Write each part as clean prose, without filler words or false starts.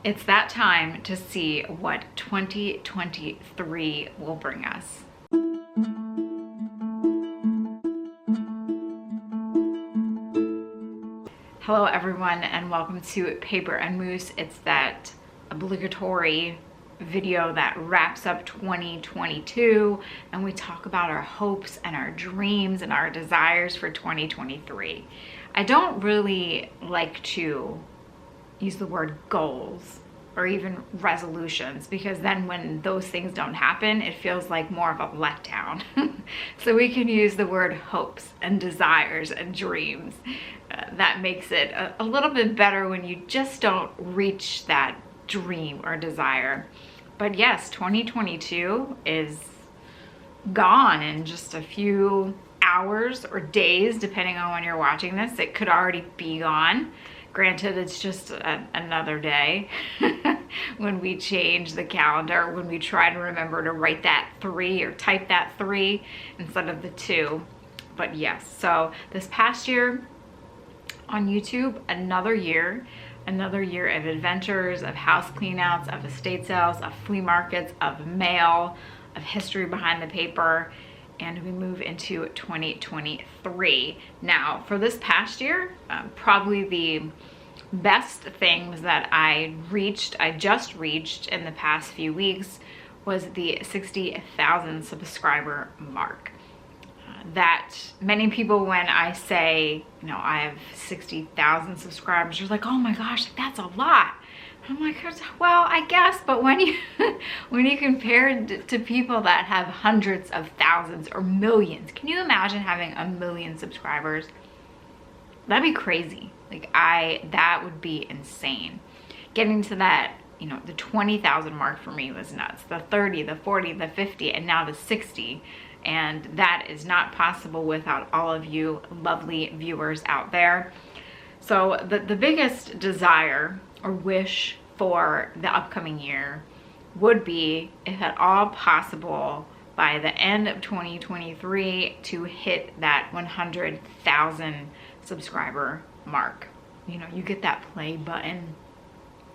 It's that time to see what 2023 will bring us. Hello everyone and welcome to Paper and Moose. It's that obligatory video that wraps up 2022 and we talk about our hopes and our dreams and our desires for 2023. I don't really like to use the word goals or even resolutions, because then when those things don't happen, it feels like more of a letdown. So we can use the word hopes and desires and dreams. That makes it a little bit better when you just don't reach that dream or desire. But yes, 2022 is gone in just a few hours or days, depending on when you're watching this. It could already be gone. Granted, it's just another day when we change the calendar, when we try to remember to write that 3 or type that 3 instead of the 2. But yes, so this past year on YouTube, another year of adventures, of house cleanouts, of estate sales, of flea markets, of mail, of history behind the paper, and we move into 2023. Now, for this past year, probably the best things that I just reached in the past few weeks was the 60,000 subscriber mark. That many people, when I say, you know, I have 60,000 subscribers, are like, oh my gosh, that's a lot. I'm like, well, I guess, but when you when you compare it to people that have hundreds of thousands or millions, can you imagine having 1 million subscribers? That'd be crazy. Like that would be insane. Getting to that, you know, the 20,000 mark for me was nuts. The 30, the 40, the 50, and now the 60. And that is not possible without all of you lovely viewers out there. So the biggest desire or wish for the upcoming year would be, if at all possible, by the end of 2023 to hit that 100,000 subscriber mark. You know, you get that play button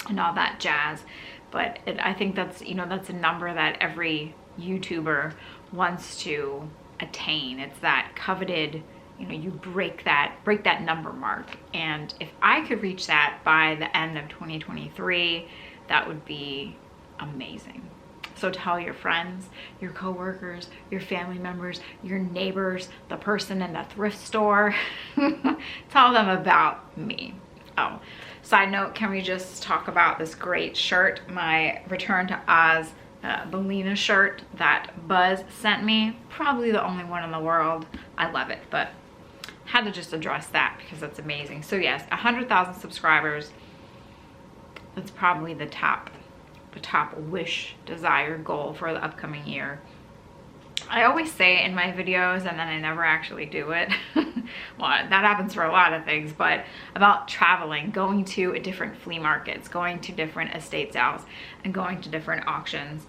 and all that jazz. But I think that's, you know, that's a number that every YouTuber wants to attain. It's that coveted, you know, you break that number mark. And if I could reach that by the end of 2023, that would be amazing. So tell your friends, your coworkers, your family members, your neighbors, the person in the thrift store, tell them about me. Oh, side note, can we just talk about this great shirt, my Return to Oz Belina shirt that Buzz sent me? Probably the only one in the world. I love it, but had to just address that because that's amazing. So yes, 100,000 subscribers. That's probably the top wish, desire, goal for the upcoming year. I always say it in my videos and then I never actually do it. Well, that happens for a lot of things, but about traveling, going to different flea markets, going to different estate sales, and going to different auctions.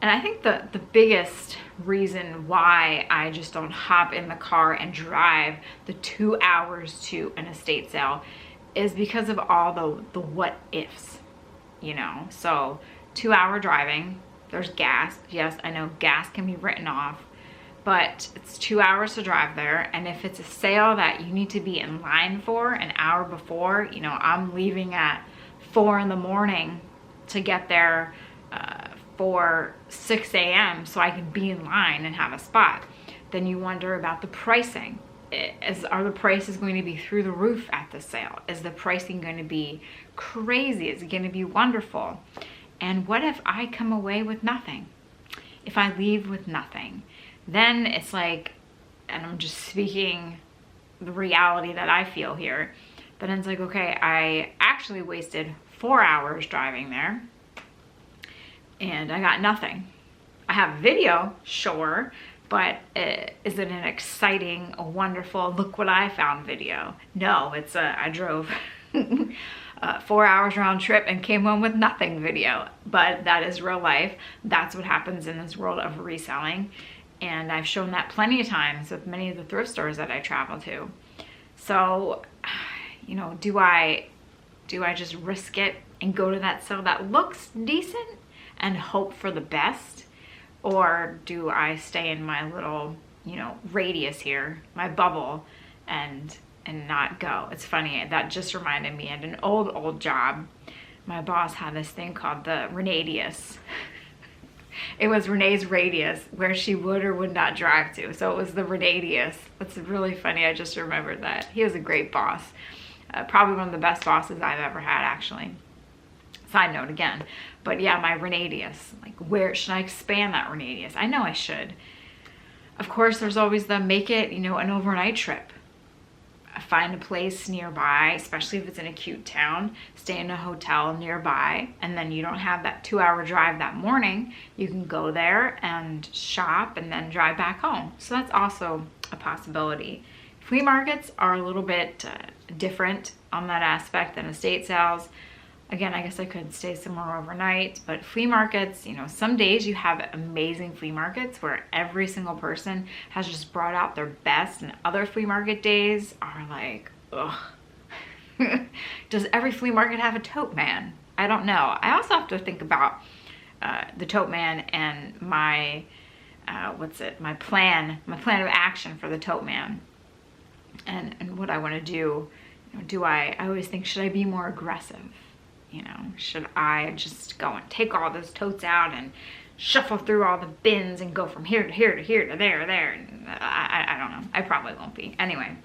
And I think the biggest reason why I just don't hop in the car and drive the 2 hours to an estate sale is because of all the what ifs, you know? So 2-hour driving, there's gas. Yes, I know gas can be written off, but it's 2 hours to drive there. And if it's a sale that you need to be in line for an hour before, you know, I'm leaving at 4 in the morning to get there for 6 a.m. so I can be in line and have a spot. Then you wonder about the pricing. Are the prices going to be through the roof at the sale? Is the pricing going to be crazy? Is it going to be wonderful? And what if I come away with nothing? If I leave with nothing, then it's like, and I'm just speaking the reality that I feel here, but then it's like, okay, I actually wasted 4 hours driving there and I got nothing. I have video, sure, but is it an exciting, a wonderful, look what I found video? No, it's I drove 4 hours round trip and came home with nothing video. But that is real life. That's what happens in this world of reselling. And I've shown that plenty of times with many of the thrift stores that I travel to. So, you know, do I just risk it and go to that sale that looks decent and hope for the best? Or do I stay in my little, you know, radius here, my bubble, and not go? It's funny, that just reminded me, at an old job, my boss had this thing called the Renadius. It was Renee's radius where she would or would not drive to. So it was the Renadius. That's really funny. I just remembered that. He was a great boss. Probably one of the best bosses I've ever had, actually. Side note again. But yeah, my Renadius. Like, where should I expand that Renadius? I know I should. Of course, there's always the make it, you know, an overnight trip. Find a place nearby, especially if it's in a cute town, stay in a hotel nearby, and then you don't have that 2-hour drive that morning. You can go there and shop and then drive back home. So that's also a possibility. Flea markets are a little bit different on that aspect than estate sales. Again, I guess I could stay somewhere overnight, but flea markets, you know, some days you have amazing flea markets where every single person has just brought out their best, and other flea market days are like, ugh. Does every flea market have a tote man? I don't know. I also have to think about the tote man and my, my plan of action for the tote man, and what I want to do. You know, I always think, should I be more aggressive? You know, should I just go and take all those totes out and shuffle through all the bins and go from here to here to here to there? And I don't know. I probably won't be. Anyway,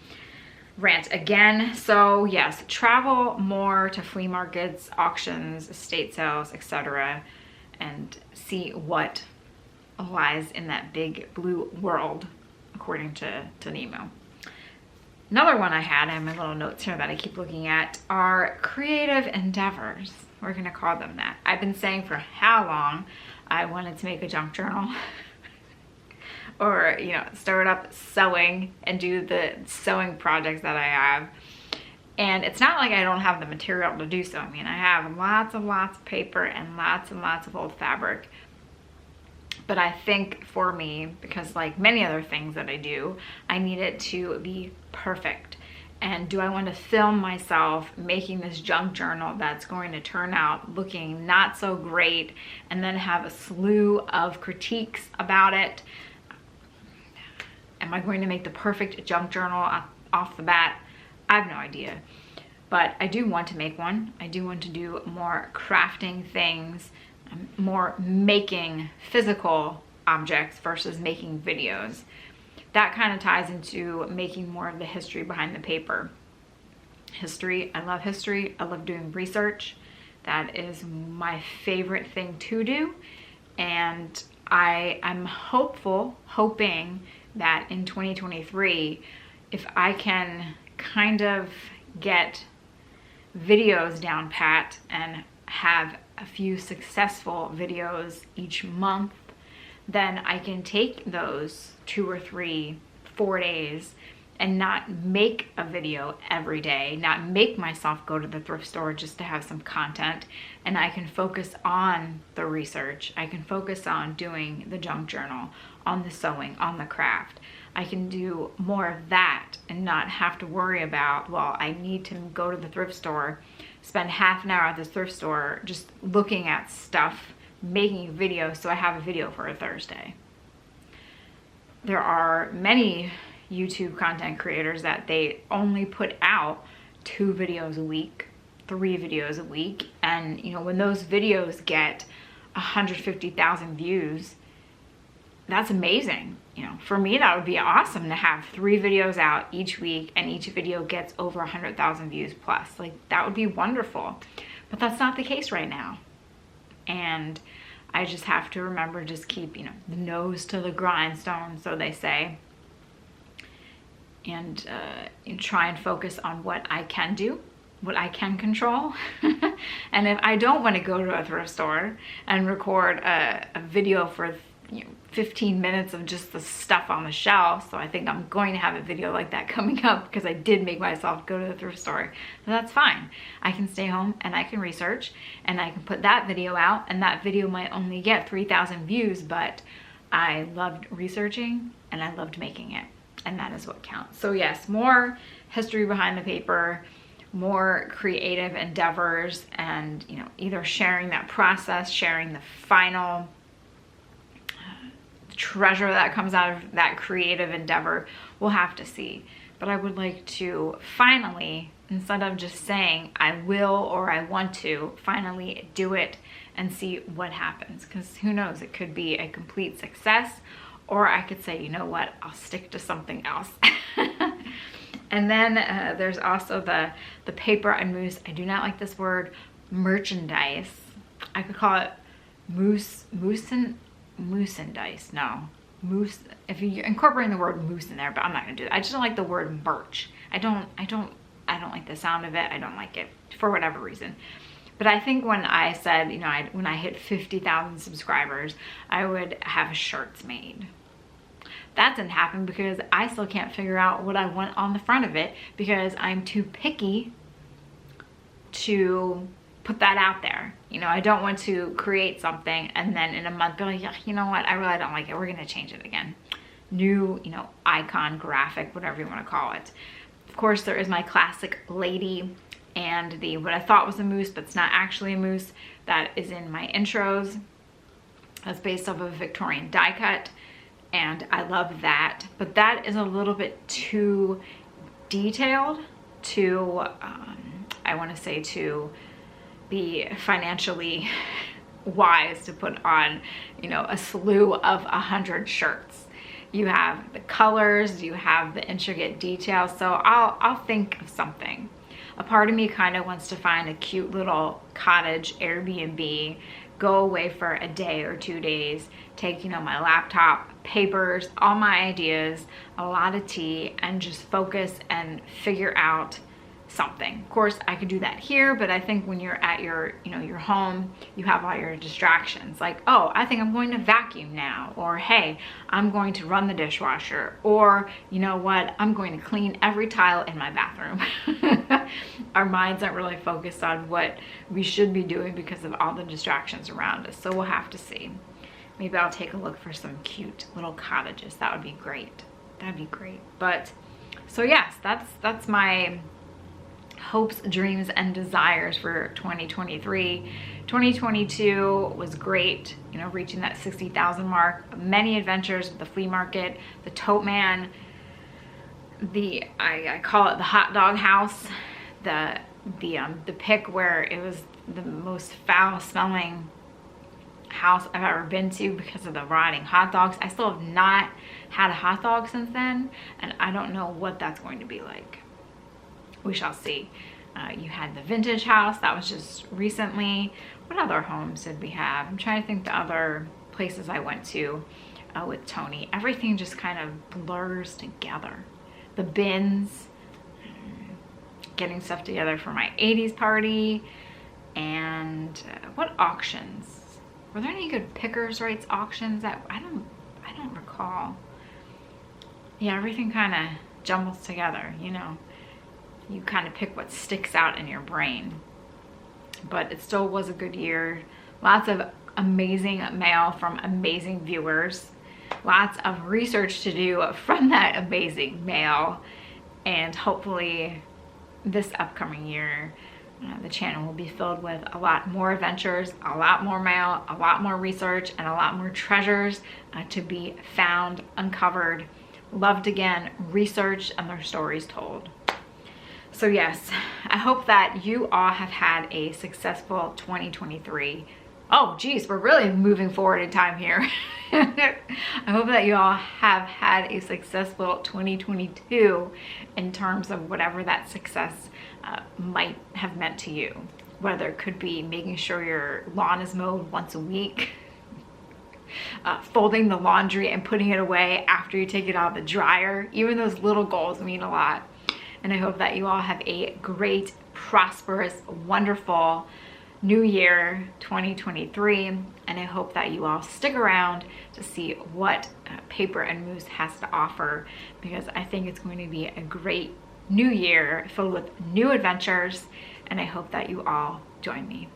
rant again. So yes, travel more to flea markets, auctions, estate sales, etc., and see what lies in that big blue world, according to Nemo. Another one I have my little notes here that I keep looking at, are creative endeavors. We're gonna call them that. I've been saying for how long I wanted to make a junk journal or, you know, start up sewing and do the sewing projects that I have. And it's not like I don't have the material to do so. I mean, I have lots of paper and lots of old fabric. But I think for me, because like many other things that I do, I need it to be perfect. And do I want to film myself making this junk journal that's going to turn out looking not so great and then have a slew of critiques about it? Am I going to make the perfect junk journal off the bat? I have no idea. But I do want to make one. I do want to do more crafting things, more making physical objects versus making videos. That kind of ties into making more of the history behind the paper. History, I love history. I love doing research. That is my favorite thing to do. And I'm hoping that in 2023, if I can kind of get videos down pat and have a few successful videos each month, then I can take those 2 or 3, 4 days and not make a video every day, not make myself go to the thrift store just to have some content, and I can focus on the research. I can focus on doing the junk journal, on the sewing, on the craft. I can do more of that and not have to worry about, well, I need to go to the thrift store, spend half an hour at the thrift store just looking at stuff, making videos so I have a video for a Thursday. There are many YouTube content creators that they only put out 2 videos a week, 3 videos a week, and you know, when those videos get 150,000 views, that's amazing. You know, for me, that would be awesome to have 3 videos out each week and each video gets over 100,000 views plus. Like, that would be wonderful. But that's not the case right now. And I just have to remember, just keep, you know, the nose to the grindstone, so they say. And try and focus on what I can do, what I can control. And if I don't want to go to a thrift store and record a video for 15 minutes of just the stuff on the shelf, so I think I'm going to have a video like that coming up because I did make myself go to the thrift store, so that's fine. I can stay home and I can research and I can put that video out, and that video might only get 3,000 views, but I loved researching and I loved making it, and that is what counts. So yes, more history behind the paper, more creative endeavors, and either sharing that process, sharing the final treasure that comes out of that creative endeavor. We'll have to see. But I would like to finally, instead of just saying I will or I want to, finally do it and see what happens. Because who knows, it could be a complete success, or I could say, you know what, I'll stick to something else. And then there's also the paper and mousse. I do not like this word, merchandise. I could call it moose-and-dice. No, mousse. If you're incorporating the word mousse in there, but I'm not gonna do that. I just don't like the word merch. I don't like the sound of it. I don't like it for whatever reason. But I think when I said, when I hit 50,000 subscribers, I would have shirts made. That didn't happen because I still can't figure out what I want on the front of it, because I'm too picky to put that out there. I don't want to create something and then in a month be like, yeah, you know what, I really don't like it. We're gonna change it again. New, icon, graphic, whatever you want to call it. Of course, there is my classic lady and the what I thought was a mousse, but it's not actually a mousse. That is in my intros. That's based off of a Victorian die cut, and I love that. But that is a little bit too detailed to, I want to say, to be financially wise to put on, a slew of 100 shirts. You have the colors, you have the intricate details, so I'll think of something. A part of me kind of wants to find a cute little cottage Airbnb, go away for a day or 2 days, take, my laptop, papers, all my ideas, a lot of tea, and just focus and figure out something. Of course, I could do that here, but I think when you're at your, your home, you have all your distractions. Like, oh, I think I'm going to vacuum now, or hey, I'm going to run the dishwasher, or you know what, I'm going to clean every tile in my bathroom. Our minds aren't really focused on what we should be doing because of all the distractions around us. So we'll have to see. Maybe I'll take a look for some cute little cottages. That would be great. That'd be great. But so yes, that's my hopes, dreams, and desires for 2023. 2022 was great, reaching that 60,000 mark. Many adventures with the flea market, the tote man, I call it the hot dog house, the pick where it was the most foul smelling house I've ever been to because of the rotting hot dogs. I still have not had a hot dog since then, and I don't know what that's going to be like. We shall see. You had the vintage house, that was just recently. What other homes did we have? I'm trying to think the other places I went to with Tony. Everything just kind of blurs together. The bins, getting stuff together for my 80s party, and what auctions? Were there any good pickers' rights auctions? That I don't recall. Yeah, everything kind of jumbles together, You kind of pick what sticks out in your brain. But it still was a good year. Lots of amazing mail from amazing viewers. Lots of research to do from that amazing mail. And hopefully this upcoming year, the channel will be filled with a lot more adventures, a lot more mail, a lot more research, and a lot more treasures to be found, uncovered, loved again, researched, and their stories told. So yes, I hope that you all have had a successful 2023. Oh geez, we're really moving forward in time here. I hope that you all have had a successful 2022 in terms of whatever that success might have meant to you. Whether it could be making sure your lawn is mowed once a week, folding the laundry and putting it away after you take it out of the dryer. Even those little goals mean a lot. And I hope that you all have a great, prosperous, wonderful new year 2023. And I hope that you all stick around to see what Paper and Mousse has to offer, because I think it's going to be a great new year filled with new adventures. And I hope that you all join me.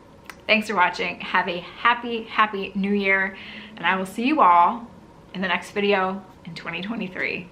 Thanks for watching. Have a happy, happy new year. And I will see you all in the next video in 2023.